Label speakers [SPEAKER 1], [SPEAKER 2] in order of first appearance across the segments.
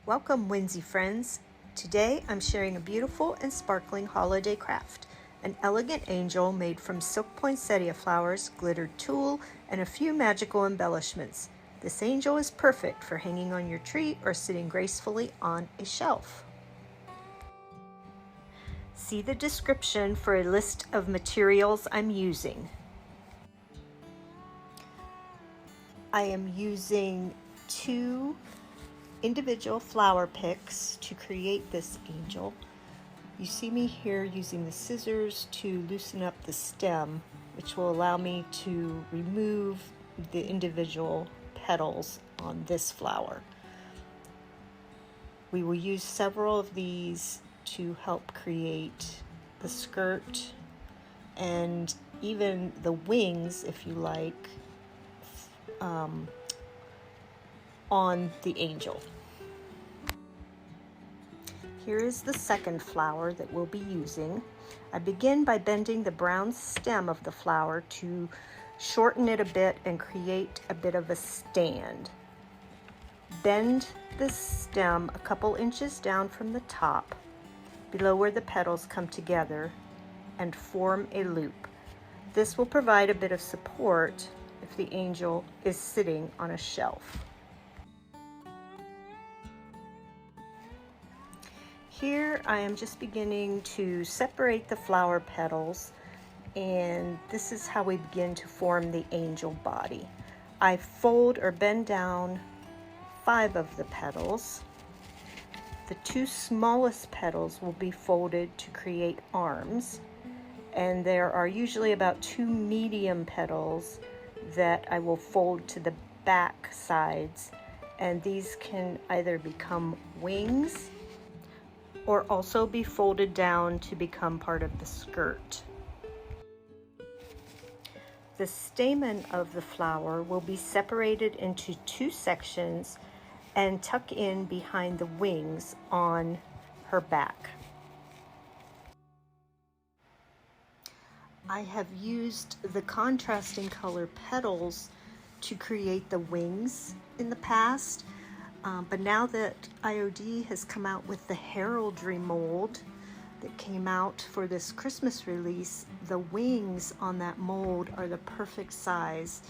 [SPEAKER 1] Welcome, whimsy friends. Today I'm sharing a beautiful and sparkling holiday craft, an elegant angel made from silk poinsettia flowers, glittered tulle, and a few magical embellishments. This angel is perfect for hanging on your tree or sitting gracefully on a shelf. See the description for a list of materials I'm using. I am using 2 individual flower picks to create this angel. You see me here using the scissors to loosen up the stem, which will allow me to remove the individual petals on this flower. We will use several of these to help create the skirt and even the wings, if you like, on the angel. Here is the second flower that we'll be using. I begin by bending the brown stem of the flower to shorten it a bit and create a bit of a stand. Bend the stem a couple inches down from the top, below where the petals come together, and form a loop. This will provide a bit of support if the angel is sitting on a shelf. Here I am just beginning to separate the flower petals, and this is how we begin to form the angel body. I fold or bend down 5 of the petals. The 2 smallest petals will be folded to create arms, and there are usually about 2 medium petals that I will fold to the back sides, and these can either become wings or also be folded down to become part of the skirt. The stamen of the flower will be separated into 2 sections and tuck in behind the wings on her back. I have used the contrasting color petals to create the wings in the past. But now that IOD has come out with the Heraldry Mould that came out for this Christmas release, the wings on that mold are the perfect size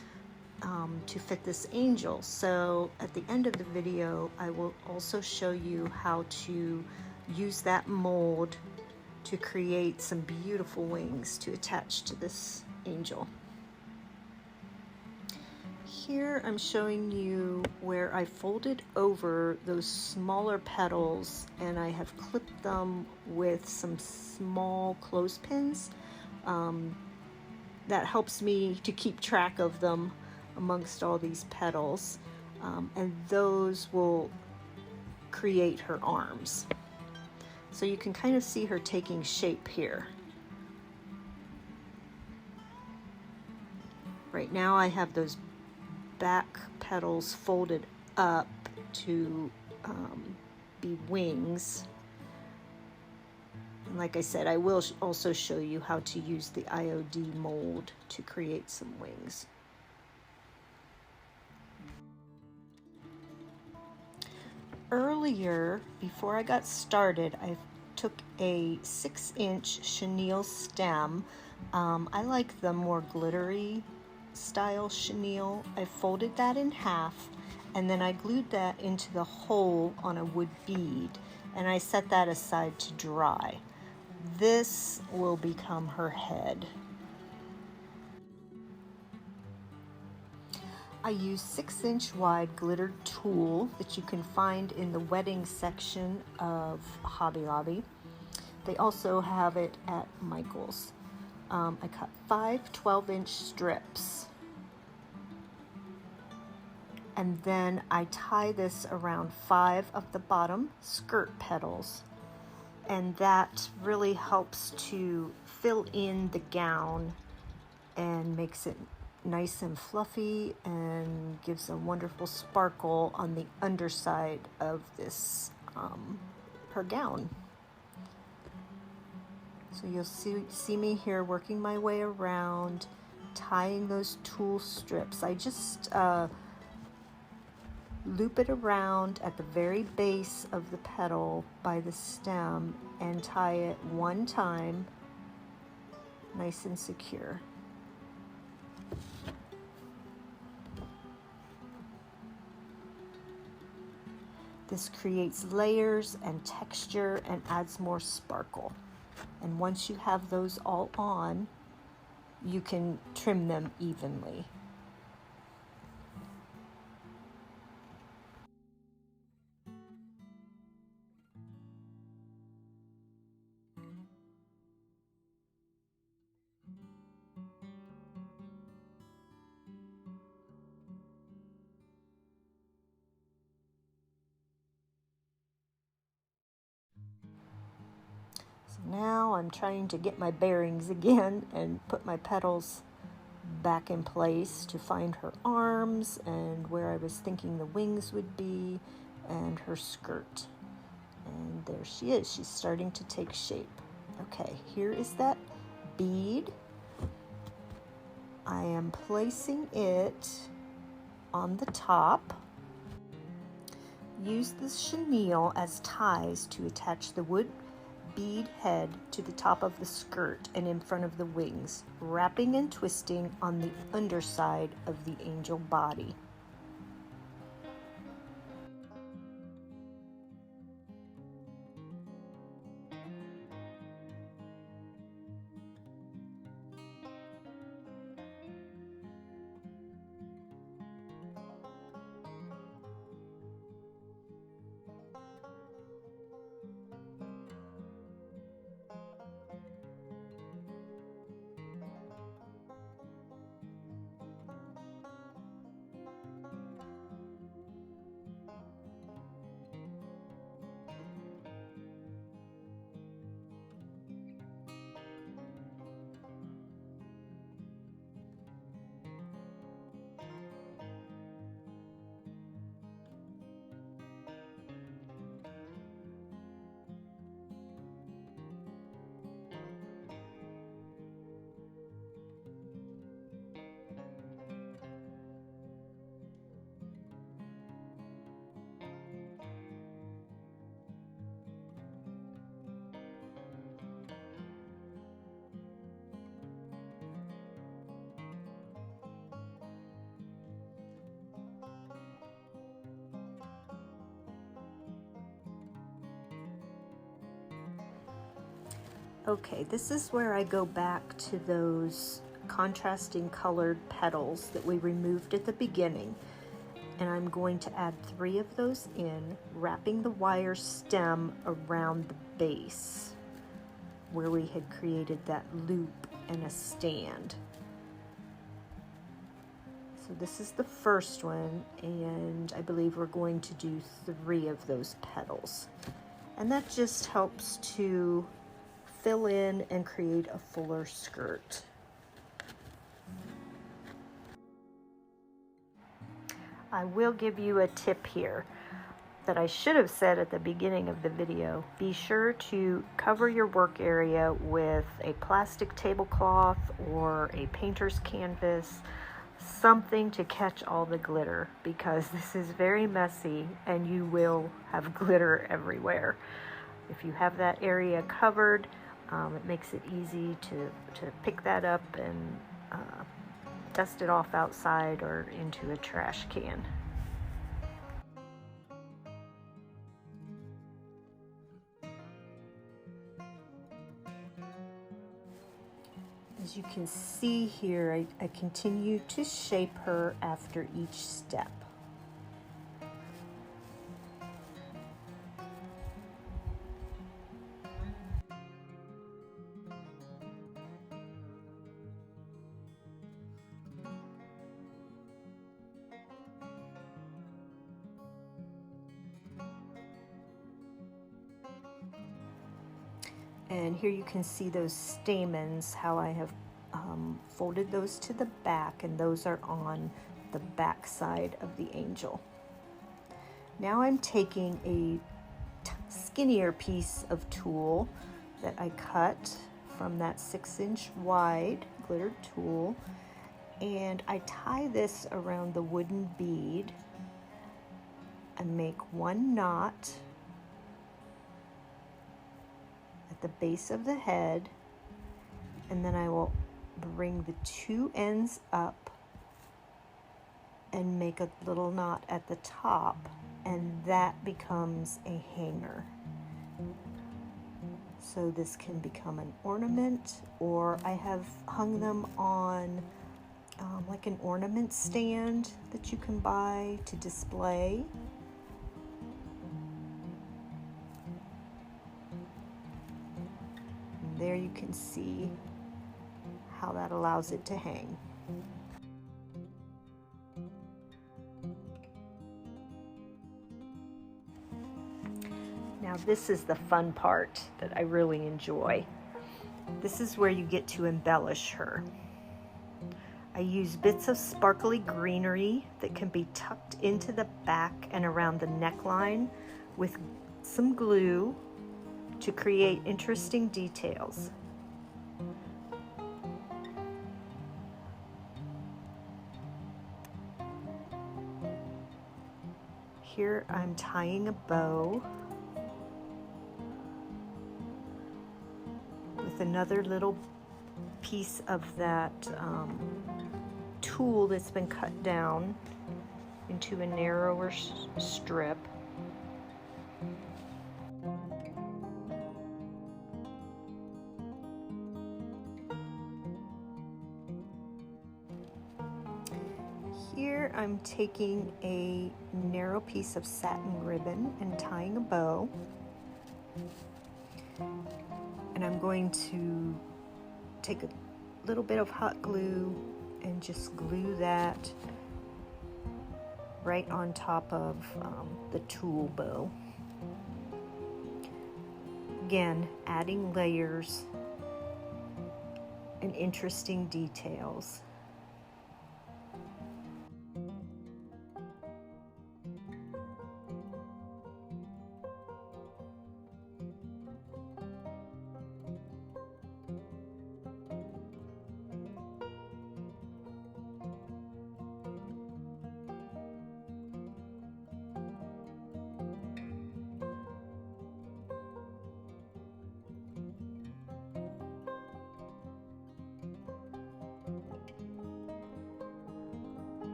[SPEAKER 1] to fit this angel. So at the end of the video, I will also show you how to use that mold to create some beautiful wings to attach to this angel. Here I'm showing you where I folded over those smaller petals and I have clipped them with some small clothespins. That helps me to keep track of them amongst all these petals, and those will create her arms. So you can kind of see her taking shape here. Right now I have those back petals folded up to be wings. And like I said, I will also show you how to use the IOD mold to create some wings. Earlier, before I got started, I took a 6-inch chenille stem. I like the more glittery style chenille. I folded that in half and then I glued that into the hole on a wood bead, and I set that aside to dry. This will become her head. I use 6-inch wide glittered tulle that you can find in the wedding section of Hobby Lobby. They also have it at Michael's. I cut 5 12-inch strips, and then I tie this around 5 of the bottom skirt petals, and that really helps to fill in the gown and makes it nice and fluffy and gives a wonderful sparkle on the underside of this her gown. So you'll see me here working my way around, tying those tulle strips. I just loop it around at the very base of the petal by the stem and tie it one time, nice and secure. This creates layers and texture and adds more sparkle. And once you have those all on, you can trim them evenly. Now I'm trying to get my bearings again and put my petals back in place to find her arms and where I was thinking the wings would be and her skirt. And there she is. She's starting to take shape. Okay, here is that bead. I am placing it on the top. Use the chenille as ties to attach the wood bead head to the top of the skirt and in front of the wings, wrapping and twisting on the underside of the angel body. Okay, this is where I go back to those contrasting colored petals that we removed at the beginning. And I'm going to add 3 of those in, wrapping the wire stem around the base where we had created that loop and a stand. So this is the first one, and I believe we're going to do 3 of those petals. And that just helps to fill in and create a fuller skirt. I will give you a tip here that I should have said at the beginning of the video. Be sure to cover your work area with a plastic tablecloth or a painter's canvas, something to catch all the glitter, because this is very messy and you will have glitter everywhere. If you have that area covered, it makes it easy to pick that up and dust it off outside or into a trash can. As you can see here, I continue to shape her after each step. And here you can see those stamens, how I have folded those to the back, and those are on the back side of the angel. Now I'm taking a skinnier piece of tulle that I cut from that 6-inch wide glittered tulle, and I tie this around the wooden bead and make one knot at the base of the head, and then I will bring the two ends up and make a little knot at the top, and that becomes a hanger. So this can become an ornament, or I have hung them on like an ornament stand that you can buy to display. And there you can see how that allows it to hang. Now this is the fun part that I really enjoy. This is where you get to embellish her. I use bits of sparkly greenery that can be tucked into the back and around the neckline with some glue to create interesting details. Here I'm tying a bow with another little piece of that tulle that's been cut down into a narrower strip. Here I'm taking a narrow piece of satin ribbon and tying a bow, and I'm going to take a little bit of hot glue and just glue that right on top of the tulle bow. Again, adding layers and interesting details.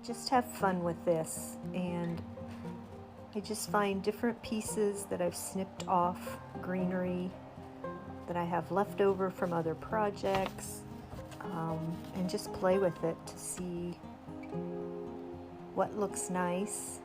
[SPEAKER 1] Just have fun with this, and I just find different pieces that I've snipped off greenery that I have left over from other projects, and just play with it to see what looks nice.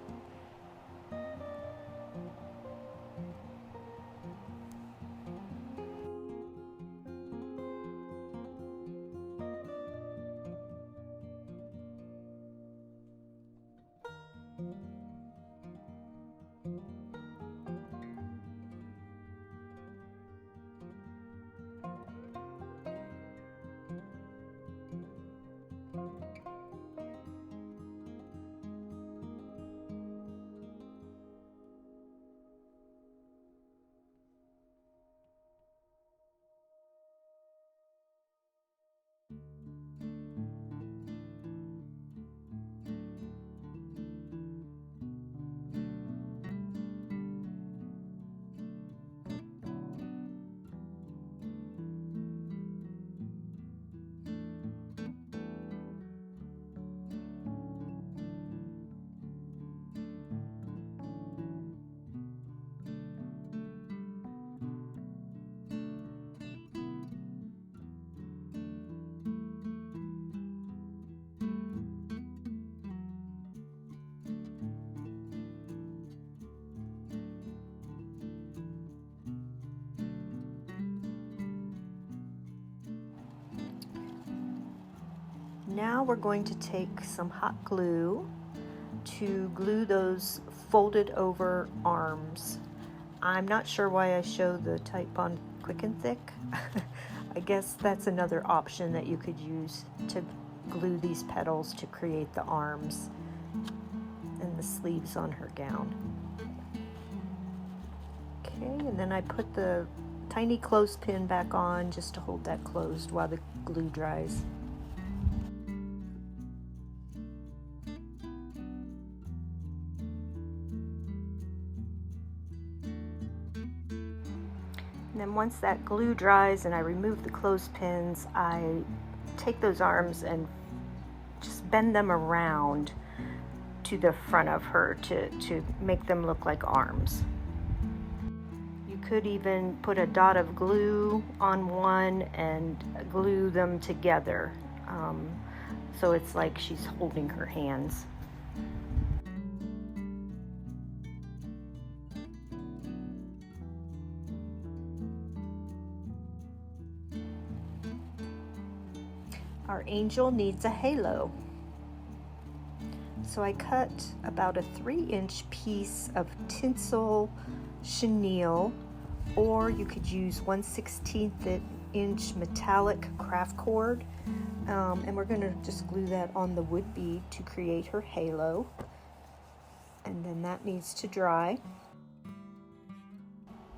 [SPEAKER 1] Now we're going to take some hot glue to glue those folded over arms. I'm not sure why I show the type on quick and thick. I guess that's another option that you could use to glue these petals to create the arms and the sleeves on her gown. Okay, and then I put the tiny clothespin back on just to hold that closed while the glue dries. then once that glue dries and I remove the clothespins, I take those arms and just bend them around to the front of her to make them look like arms. You could even put a dot of glue on one and glue them together, so it's like she's holding her hands. Our angel needs a halo. So I cut about a 3-inch piece of tinsel chenille, or you could use 1/16 inch metallic craft cord, and we're going to just glue that on the wood bead to create her halo, and then that needs to dry.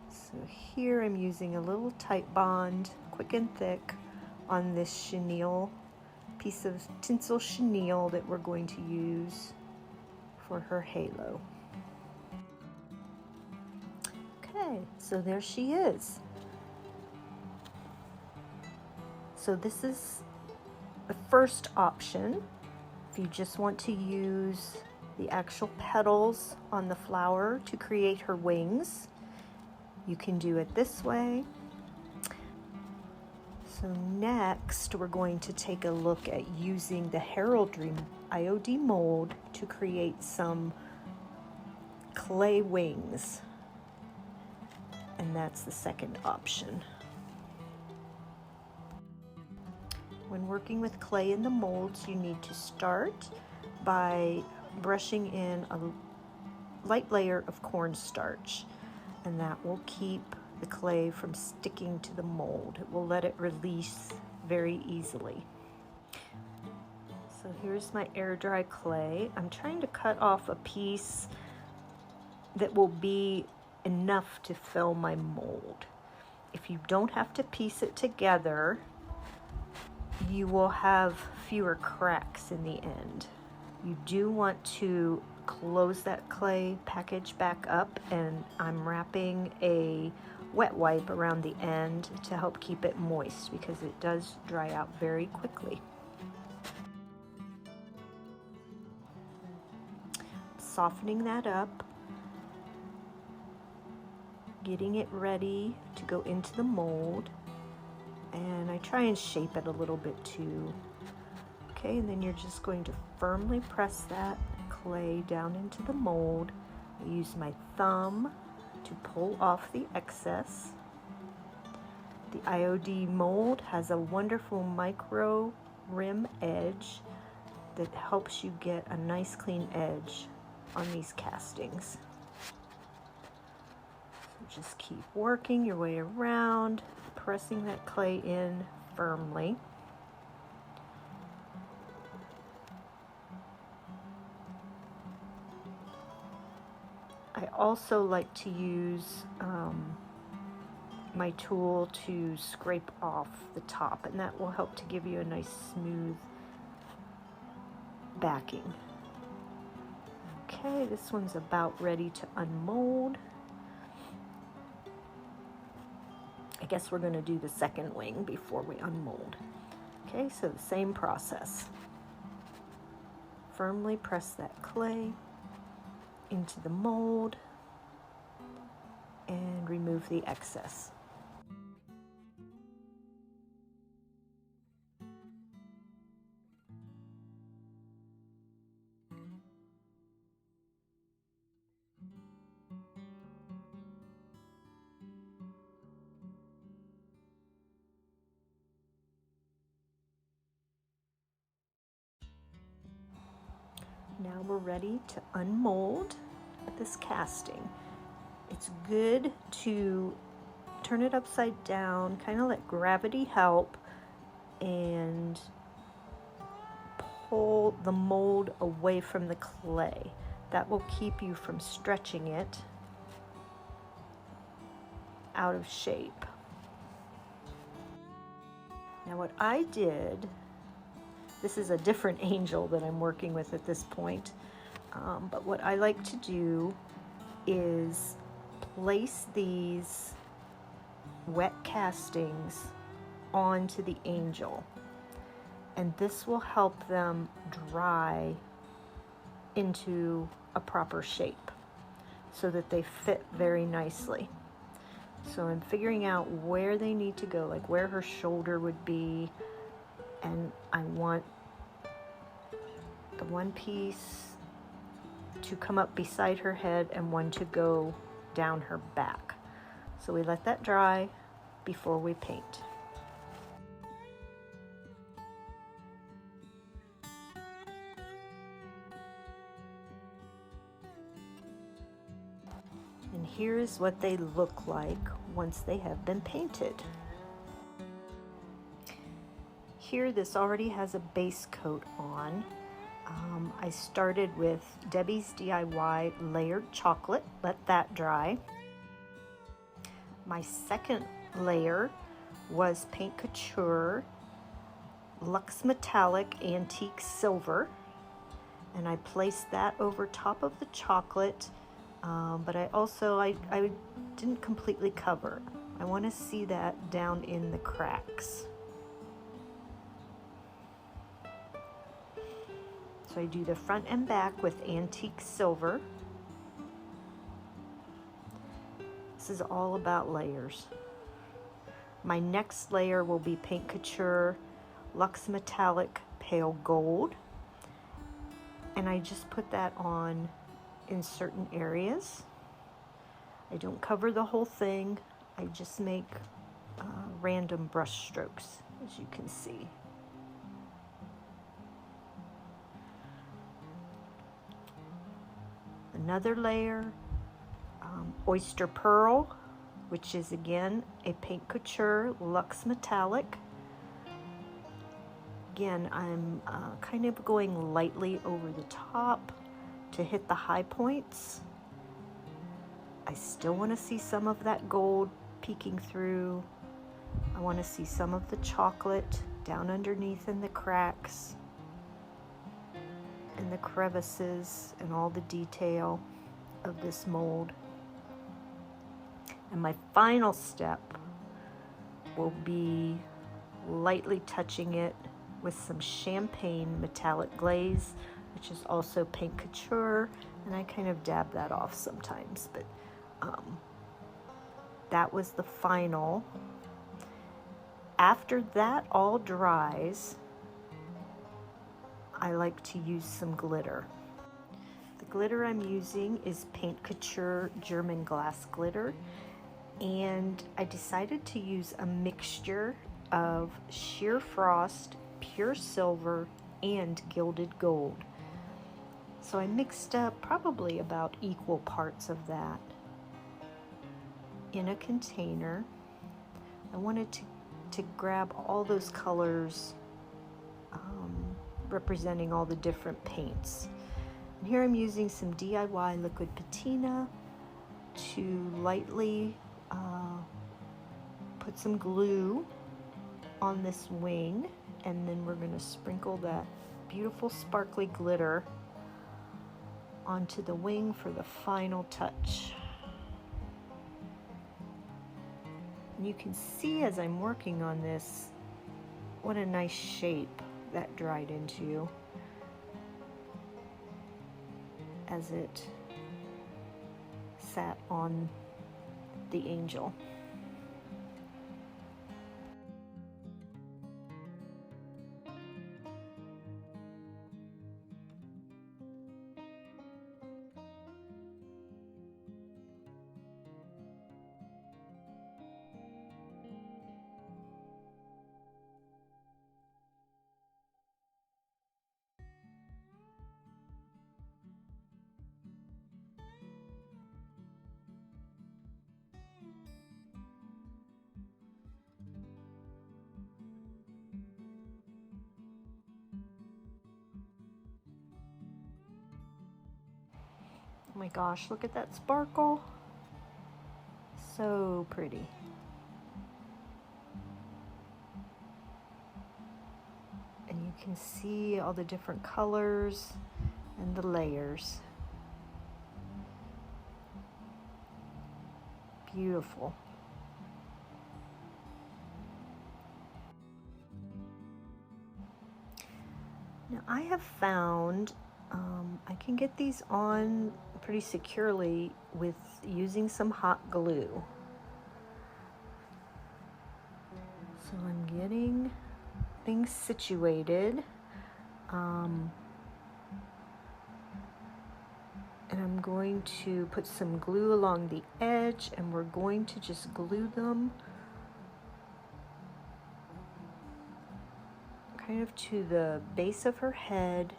[SPEAKER 1] So here I'm using a little tight bond, quick and thick, on this chenille, piece of tinsel chenille that we're going to use for her halo. Okay, so there she is. So this is the first option. If you just want to use the actual petals on the flower to create her wings, you can do it this way. So next, we're going to take a look at using the Heraldry IOD mold to create some clay wings. And that's the second option. When working with clay in the molds, you need to start by brushing in a light layer of cornstarch, and that will keep the clay from sticking to the mold. It will let it release very easily. So here's my air dry clay. I'm trying to cut off a piece that will be enough to fill my mold. If you don't have to piece it together, you will have fewer cracks in the end. You do want to close that clay package back up, and I'm wrapping a wet wipe around the end to help keep it moist because it does dry out very quickly. Softening that up, getting it ready to go into the mold, and I try and shape it a little bit too. Okay, and then you're just going to firmly press that clay down into the mold. I use my thumb to pull off the excess. The IOD mold has a wonderful micro rim edge that helps you get a nice clean edge on these castings. So just keep working your way around, pressing that clay in firmly. I also like to use my tool to scrape off the top, and that will help to give you a nice smooth backing. Okay, this one's about ready to unmold. I guess we're going to do the second wing before we unmold. Okay, so the same process. Firmly press that clay into the mold and remove the excess. Now we're ready to unmold this casting. It's good to turn it upside down, kind of let gravity help, and pull the mold away from the clay. That will keep you from stretching it out of shape. Now what I did, this is a different angel that I'm working with at this point, but what I like to do is place these wet castings onto the angel, and this will help them dry into a proper shape so that they fit very nicely. So I'm figuring out where they need to go, like where her shoulder would be, and I want the one piece to come up beside her head and one to go down her back. So we let that dry before we paint. And here is what they look like once they have been painted. Here, this already has a base coat on. I started with Debbie's DIY layered chocolate, let that dry. My second layer was Paint Couture Luxe Metallic Antique Silver, and I placed that over top of the chocolate, but I didn't completely cover. I want to see that down in the cracks. So I do the front and back with antique silver. This is all about layers. My next layer will be Paint Couture Luxe Metallic Pale Gold. And I just put that on in certain areas. I don't cover the whole thing. I just make random brush strokes, as you can see. Another layer, Oyster Pearl, which is again a Paint Couture Luxe Metallic. Again, I'm kind of going lightly over the top to hit the high points. I still want to see some of that gold peeking through. I want to see some of the chocolate down underneath in the cracks and the crevices and all the detail of this mold. And my final step will be lightly touching it with some champagne metallic glaze, which is also Paint Couture, and I kind of dab that off sometimes, but that was the final. After that all dries, I like to use some glitter. The glitter I'm using is Paint Couture German glass glitter, and I decided to use a mixture of sheer frost, pure silver, and gilded gold. So I mixed up probably about equal parts of that in a container. I wanted to grab all those colors representing all the different paints. And here I'm using some DIY liquid patina to lightly put some glue on this wing, and then we're going to sprinkle that beautiful sparkly glitter onto the wing for the final touch. And you can see as I'm working on this what a nice shape that dried into as it sat on the angel. Oh my gosh, look at that sparkle. So pretty. And you can see all the different colors and the layers. Beautiful. Now I have found I can get these on pretty securely with using some hot glue. So I'm getting things situated. And I'm going to put some glue along the edge, and we're going to just glue them kind of to the base of her head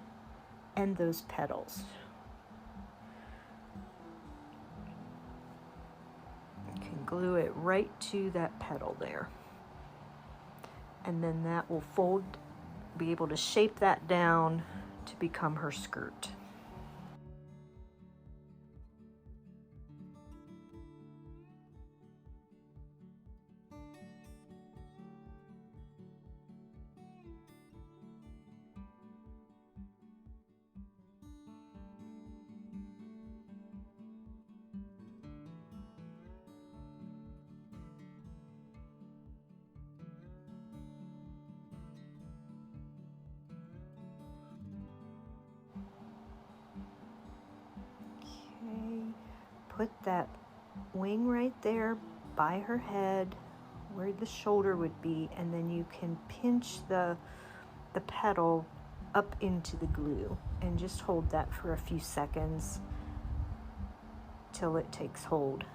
[SPEAKER 1] and those petals. You can glue it right to that petal there. And then that will fold, be able to shape that down to become her skirt. Put that wing right there by her head where the shoulder would be, and then you can pinch the petal up into the glue and just hold that for a few seconds till it takes hold.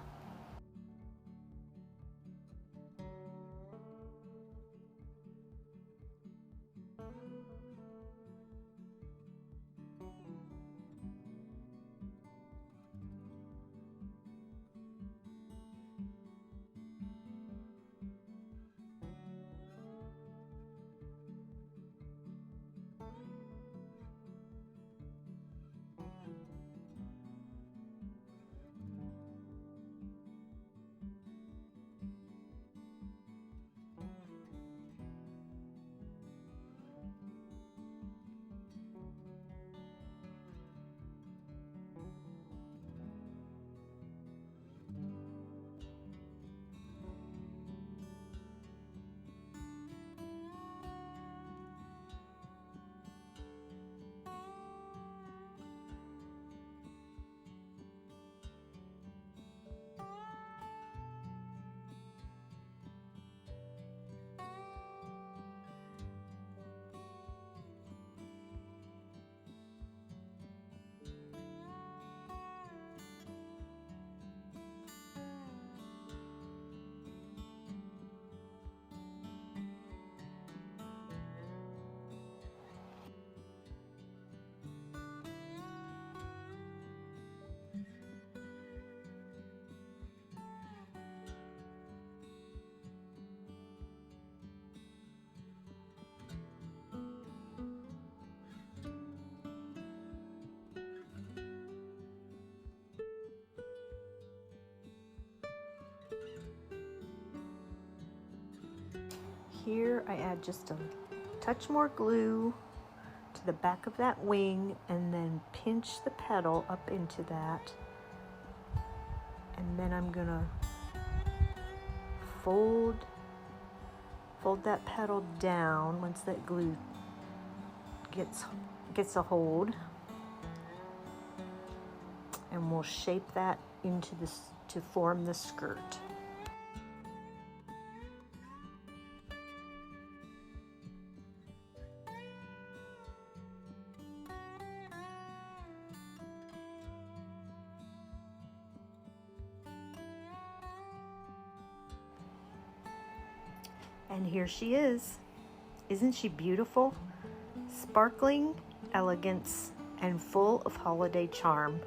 [SPEAKER 1] Here I add just a touch more glue to the back of that wing, and then pinch the petal up into that, and then I'm gonna fold that petal down once that glue gets a hold, and we'll shape that into this to form the skirt. And here she is. Isn't she beautiful? Sparkling elegance and full of holiday charm.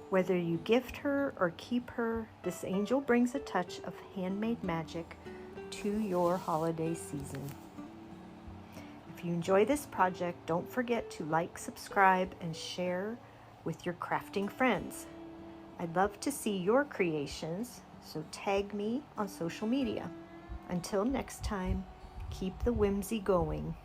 [SPEAKER 1] Whether you gift her or keep her, this angel brings a touch of handmade magic to your holiday season. If you enjoy this project, don't forget to like, subscribe, and share with your crafting friends. I'd love to see your creations, so tag me on social media. Until next time, keep the whimsy going.